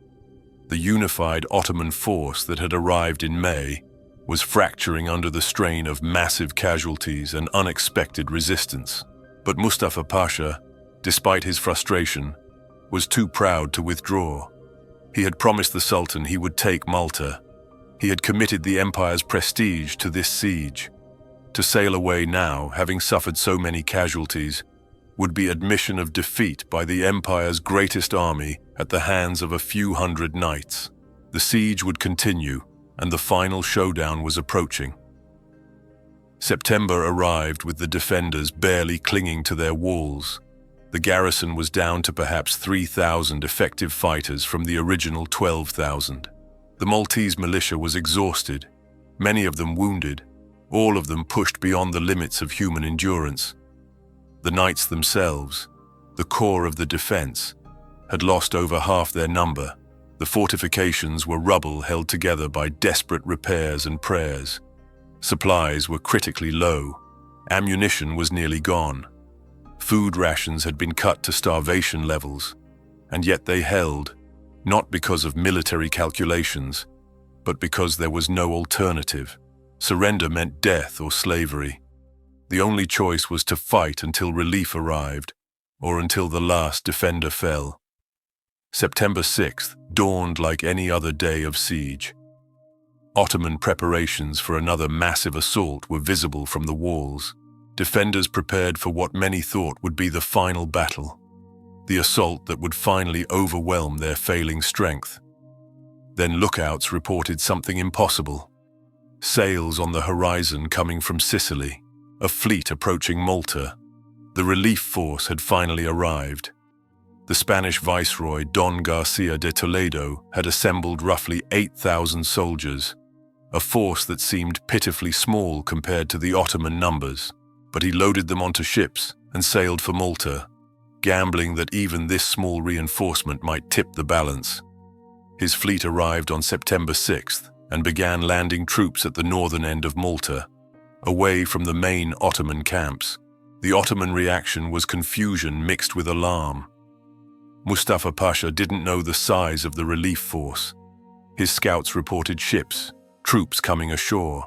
The unified Ottoman force that had arrived in May was fracturing under the strain of massive casualties and unexpected resistance. But Mustafa Pasha, despite his frustration, was too proud to withdraw. He had promised the Sultan he would take Malta. He had committed the empire's prestige to this siege. To sail away now, having suffered so many casualties, would be admission of defeat by the empire's greatest army at the hands of a few hundred knights. The siege would continue, and the final showdown was approaching. September arrived with the defenders barely clinging to their walls. The garrison was down to perhaps 3,000 effective fighters from the original 12,000. The Maltese militia was exhausted, many of them wounded, all of them pushed beyond the limits of human endurance. The knights themselves, the core of the defense, had lost over half their number. The fortifications were rubble held together by desperate repairs and prayers. Supplies were critically low. Ammunition was nearly gone. Food rations had been cut to starvation levels, and yet they held, not because of military calculations, but because there was no alternative. Surrender meant death or slavery. The only choice was to fight until relief arrived, or until the last defender fell. September 6th dawned like any other day of siege. Ottoman preparations for another massive assault were visible from the walls. Defenders prepared for what many thought would be the final battle, the assault that would finally overwhelm their failing strength. Then lookouts reported something impossible. Sails on the horizon coming from Sicily, a fleet approaching Malta. The relief force had finally arrived. The Spanish viceroy Don Garcia de Toledo had assembled roughly 8,000 soldiers, a force that seemed pitifully small compared to the Ottoman numbers. But he loaded them onto ships and sailed for Malta, gambling that even this small reinforcement might tip the balance. His fleet arrived on September 6th and began landing troops at the northern end of Malta, away from the main Ottoman camps. The Ottoman reaction was confusion mixed with alarm. Mustafa Pasha didn't know the size of the relief force. His scouts reported ships, troops coming ashore.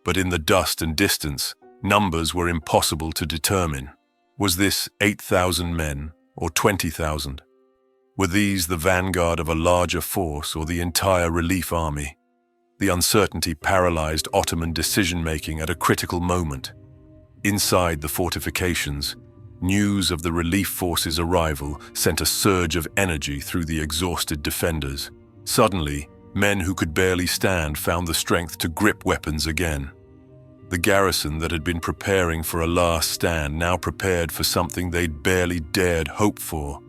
But in the dust and distance, numbers were impossible to determine. Was this 8,000 men or 20,000? Were these the vanguard of a larger force or the entire relief army? The uncertainty paralyzed Ottoman decision-making at a critical moment. Inside the fortifications, news of the relief force's arrival sent a surge of energy through the exhausted defenders. Suddenly, men who could barely stand found the strength to grip weapons again. The garrison that had been preparing for a last stand now prepared for something they'd barely dared hope for.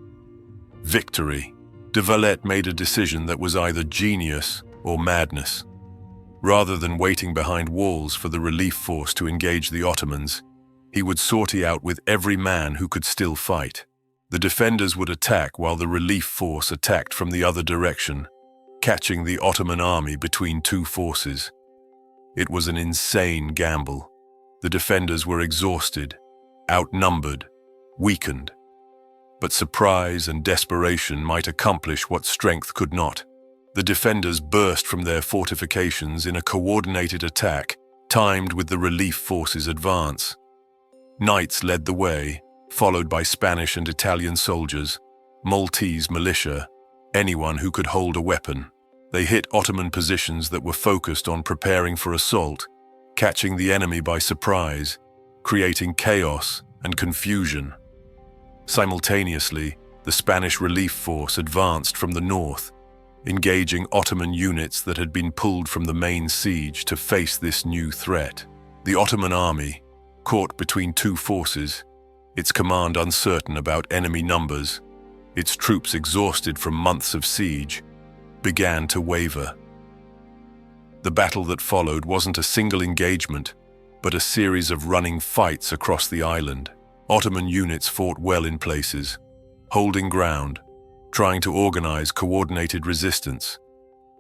Victory. De Valette made a decision that was either genius or madness. Rather than waiting behind walls for the relief force to engage the Ottomans, he would sortie out with every man who could still fight. The defenders would attack while the relief force attacked from the other direction, catching the Ottoman army between two forces. It was an insane gamble. The defenders were exhausted, outnumbered, weakened. But surprise and desperation might accomplish what strength could not. The defenders burst from their fortifications in a coordinated attack, timed with the relief force's advance. Knights led the way, followed by Spanish and Italian soldiers. Maltese militia, anyone who could hold a weapon. They hit Ottoman positions that were focused on preparing for assault, catching the enemy by surprise, creating chaos and confusion. Simultaneously, the Spanish relief force advanced from the north, engaging Ottoman units that had been pulled from the main siege to face this new threat. The Ottoman army, caught between two forces, its command uncertain about enemy numbers, its troops exhausted from months of siege, began to waver. The battle that followed wasn't a single engagement, but a series of running fights across the island. Ottoman units fought well in places, holding ground, trying to organize coordinated resistance.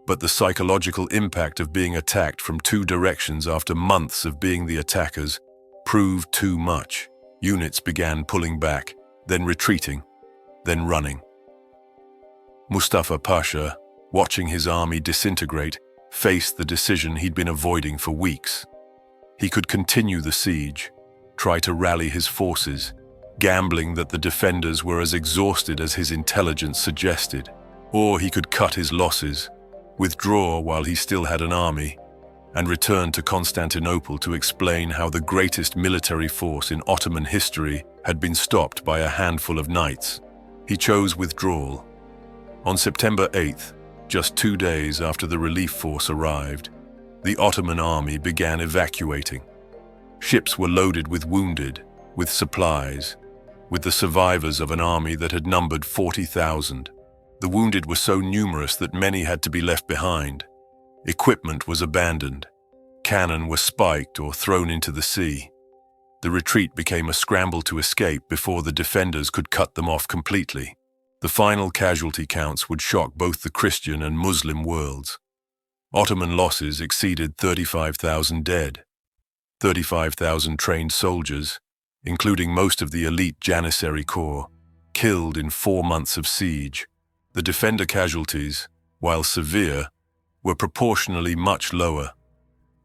But the psychological impact of being attacked from two directions after months of being the attackers proved too much. Units began pulling back, then retreating, then running. Mustafa Pasha, watching his army disintegrate, faced the decision he'd been avoiding for weeks. He could continue the siege, try to rally his forces, gambling that the defenders were as exhausted as his intelligence suggested. Or he could cut his losses, withdraw while he still had an army, and return to Constantinople to explain how the greatest military force in Ottoman history had been stopped by a handful of knights. He chose withdrawal. On September 8th, just 2 days after the relief force arrived, the Ottoman army began evacuating. Ships were loaded with wounded, with supplies, with the survivors of an army that had numbered 40,000. The wounded were so numerous that many had to be left behind. Equipment was abandoned. Cannon were spiked or thrown into the sea. The retreat became a scramble to escape before the defenders could cut them off completely. The final casualty counts would shock both the Christian and Muslim worlds. Ottoman losses exceeded 35,000 dead, 35,000 trained soldiers, including most of the elite Janissary corps, killed in 4 months of siege. The defender casualties, while severe, were proportionally much lower,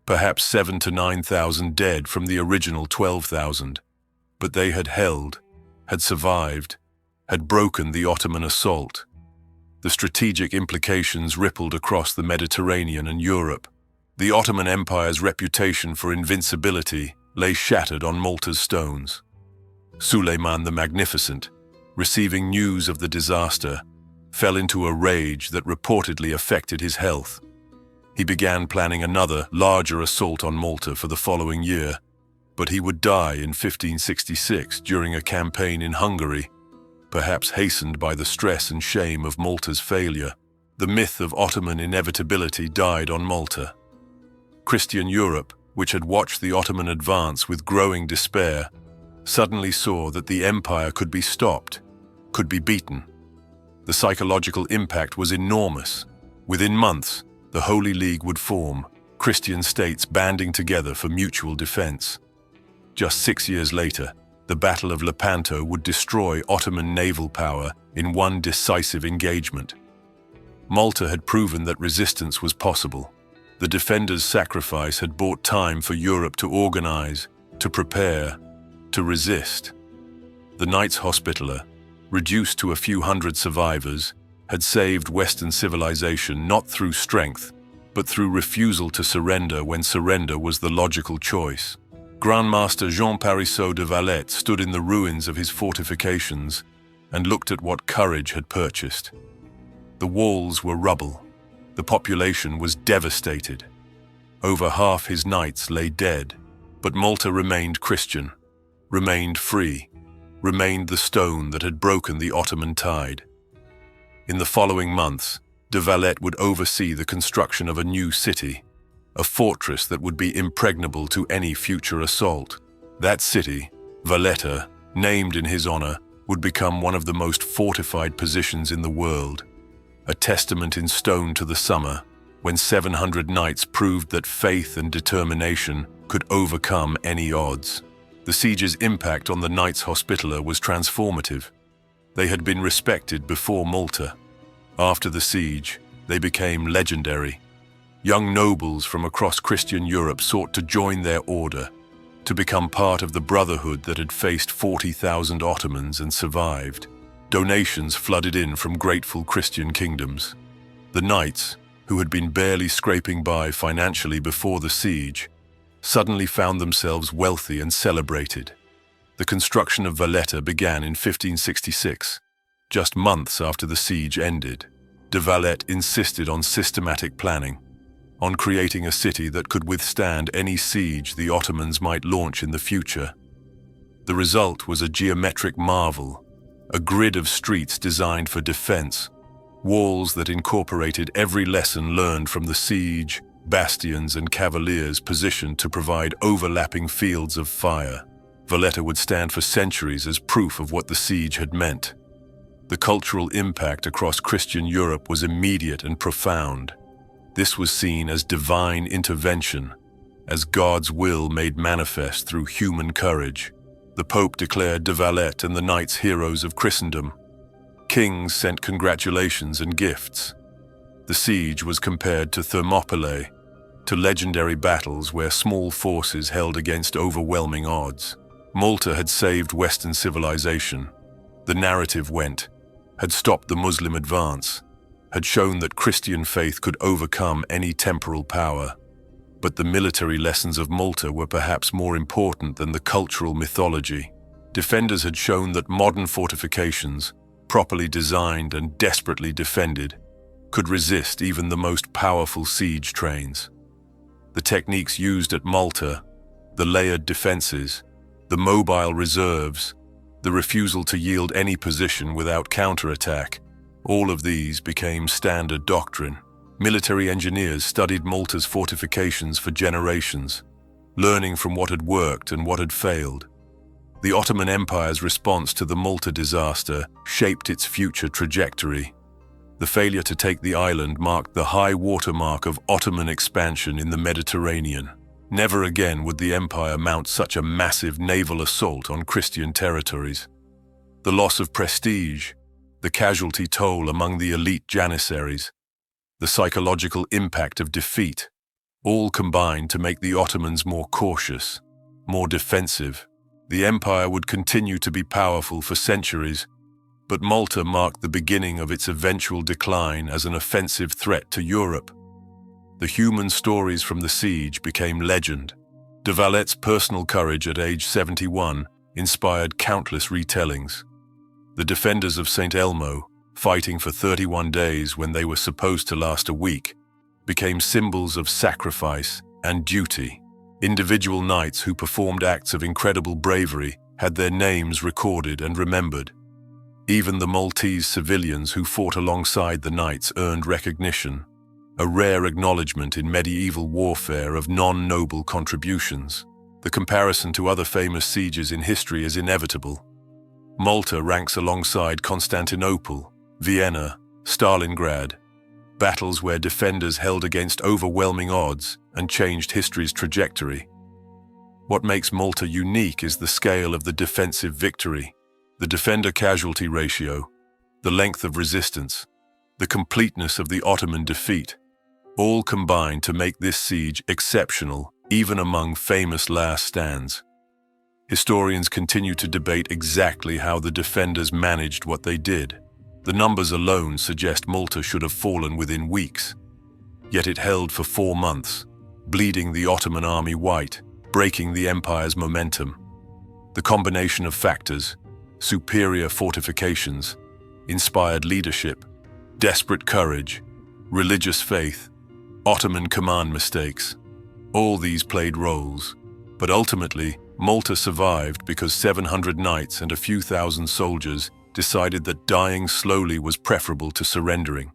perhaps 7,000 to 9,000 dead from the original 12,000, but they had held, had survived, had broken the Ottoman assault. The strategic implications rippled across the Mediterranean and Europe. The Ottoman Empire's reputation for invincibility lay shattered on Malta's stones. Suleiman the Magnificent, receiving news of the disaster, fell into a rage that reportedly affected his health. He began planning another, larger assault on Malta for the following year, but he would die in 1566 during a campaign in Hungary, perhaps hastened by the stress and shame of Malta's failure. The myth of Ottoman inevitability died on Malta. Christian Europe, which had watched the Ottoman advance with growing despair, suddenly saw that the empire could be stopped, could be beaten. The psychological impact was enormous. Within months, the Holy League would form, Christian states banding together for mutual defense. Just 6 years later, the Battle of Lepanto would destroy Ottoman naval power in one decisive engagement. Malta had proven that resistance was possible. The defenders' sacrifice had bought time for Europe to organize, to prepare, to resist. The Knights Hospitaller, reduced to a few hundred survivors, had saved Western civilization not through strength, but through refusal to surrender when surrender was the logical choice. Grandmaster Jean Parisot de Valette stood in the ruins of his fortifications and looked at what courage had purchased. The walls were rubble. The population was devastated. Over half his knights lay dead, but Malta remained Christian, remained free, remained the stone that had broken the Ottoman tide. In the following months, de Valette would oversee the construction of a new city, a fortress that would be impregnable to any future assault. That city, Valette, named in his honor, would become one of the most fortified positions in the world, a testament in stone to the summer when 700 knights proved that faith and determination could overcome any odds. The siege's impact on the Knights Hospitaller was transformative. They had been respected before Malta. After the siege, they became legendary. Young nobles from across Christian Europe sought to join their order, to become part of the brotherhood that had faced 40,000 Ottomans and survived. Donations flooded in from grateful Christian kingdoms. The knights, who had been barely scraping by financially before the siege, suddenly found themselves wealthy and celebrated. The construction of Valette began in 1566, just months after the siege ended. De Valette insisted on systematic planning, on creating a city that could withstand any siege the Ottomans might launch in the future. The result was a geometric marvel, a grid of streets designed for defense, walls that incorporated every lesson learned from the siege, bastions and cavaliers positioned to provide overlapping fields of fire. Valette would stand for centuries as proof of what the siege had meant. The cultural impact across Christian Europe was immediate and profound. This was seen as divine intervention, as God's will made manifest through human courage. The Pope declared de Valette and the knights heroes of Christendom. Kings sent congratulations and gifts. The siege was compared to Thermopylae, to legendary battles where small forces held against overwhelming odds. Malta had saved Western civilization. The narrative went, had stopped the Muslim advance, had shown that Christian faith could overcome any temporal power. But the military lessons of Malta were perhaps more important than the cultural mythology. Defenders had shown that modern fortifications, properly designed and desperately defended, could resist even the most powerful siege trains. The techniques used at Malta, the layered defenses, the mobile reserves, the refusal to yield any position without counterattack, all of these became standard doctrine. Military engineers studied Malta's fortifications for generations, learning from what had worked and what had failed. The Ottoman Empire's response to the Malta disaster shaped its future trajectory. The failure to take the island marked the high watermark of Ottoman expansion in the Mediterranean. Never again would the empire mount such a massive naval assault on Christian territories. The loss of prestige, the casualty toll among the elite Janissaries, the psychological impact of defeat, all combined to make the Ottomans more cautious, more defensive. The empire would continue to be powerful for centuries, but Malta marked the beginning of its eventual decline as an offensive threat to Europe. The human stories from the siege became legend. De Valette's personal courage at age 71 inspired countless retellings. The defenders of St. Elmo, fighting for 31 days when they were supposed to last a week, became symbols of sacrifice and duty. Individual knights who performed acts of incredible bravery had their names recorded and remembered. Even the Maltese civilians who fought alongside the knights earned recognition, a rare acknowledgement in medieval warfare of non-noble contributions. The comparison to other famous sieges in history is inevitable. Malta ranks alongside Constantinople, Vienna, Stalingrad, battles where defenders held against overwhelming odds and changed history's trajectory. What makes Malta unique is the scale of the defensive victory, the defender-casualty ratio, the length of resistance, the completeness of the Ottoman defeat, all combined to make this siege exceptional even among famous last stands. Historians continue to debate exactly how the defenders managed what they did. The numbers alone suggest Malta should have fallen within weeks. Yet it held for 4 months, bleeding the Ottoman army white, breaking the empire's momentum. The combination of factors, superior fortifications, inspired leadership, desperate courage, religious faith, Ottoman command mistakes, all these played roles. But ultimately, Malta survived because 700 knights and a few thousand soldiers decided that dying slowly was preferable to surrendering,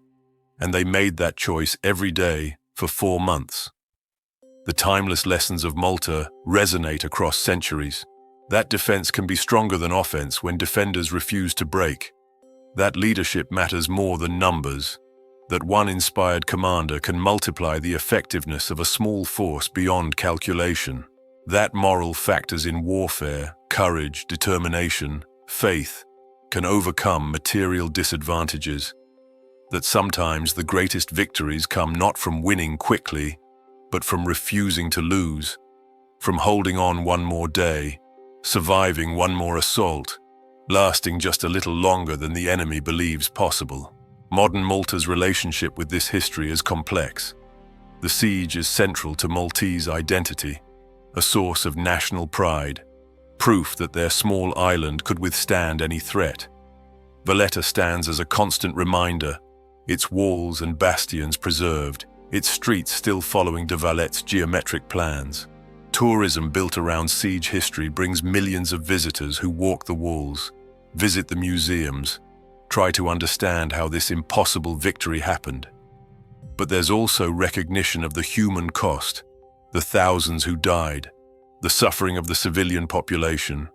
and they made that choice every day for 4 months. The timeless lessons of Malta resonate across centuries. That defense can be stronger than offense when defenders refuse to break. That leadership matters more than numbers. That one inspired commander can multiply the effectiveness of a small force beyond calculation. That moral factors in warfare, courage, determination, faith, can overcome material disadvantages. That sometimes the greatest victories come not from winning quickly, but from refusing to lose, from holding on one more day, surviving one more assault, lasting just a little longer than the enemy believes possible. Modern Malta's relationship with this history is complex. The siege is central to Maltese identity, a source of national pride, proof that their small island could withstand any threat. Valette stands as a constant reminder, its walls and bastions preserved, its streets still following de Valette's geometric plans. Tourism built around siege history brings millions of visitors who walk the walls, visit the museums, try to understand how this impossible victory happened. But there's also recognition of the human cost, the thousands who died, the suffering of the civilian population,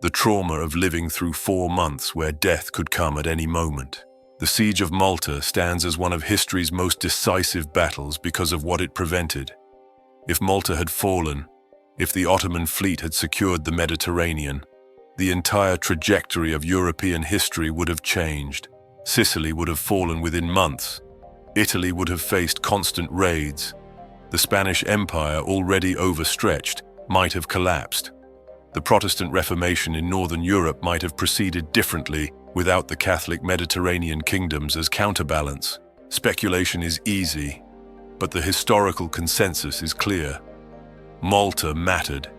the trauma of living through 4 months where death could come at any moment. The Siege of Malta stands as one of history's most decisive battles because of what it prevented. If Malta had fallen, if the Ottoman fleet had secured the Mediterranean, the entire trajectory of European history would have changed. Sicily would have fallen within months. Italy would have faced constant raids. The Spanish Empire, already overstretched, might have collapsed. The Protestant Reformation in Northern Europe might have proceeded differently without the Catholic Mediterranean kingdoms as counterbalance. Speculation is easy, but the historical consensus is clear. Malta mattered,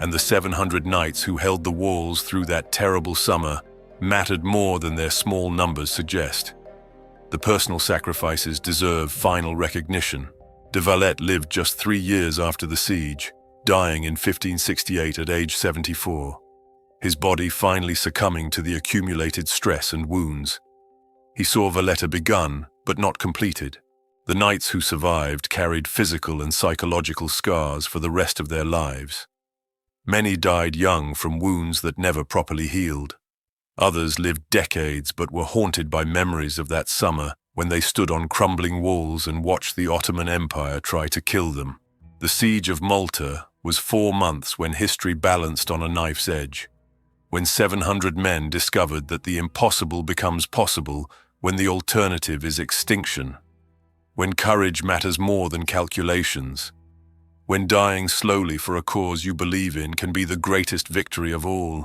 and the 700 knights who held the walls through that terrible summer mattered more than their small numbers suggest. The personal sacrifices deserve final recognition. De Valette lived just 3 years after the siege, dying in 1568 at age 74, his body finally succumbing to the accumulated stress and wounds. He saw Valette begun, but not completed. The knights who survived carried physical and psychological scars for the rest of their lives. Many died young from wounds that never properly healed. Others lived decades but were haunted by memories of that summer when they stood on crumbling walls and watched the Ottoman Empire try to kill them. The Siege of Malta was 4 months when history balanced on a knife's edge, when 700 men discovered that the impossible becomes possible when the alternative is extinction, when courage matters more than calculations, when dying slowly for a cause you believe in can be the greatest victory of all.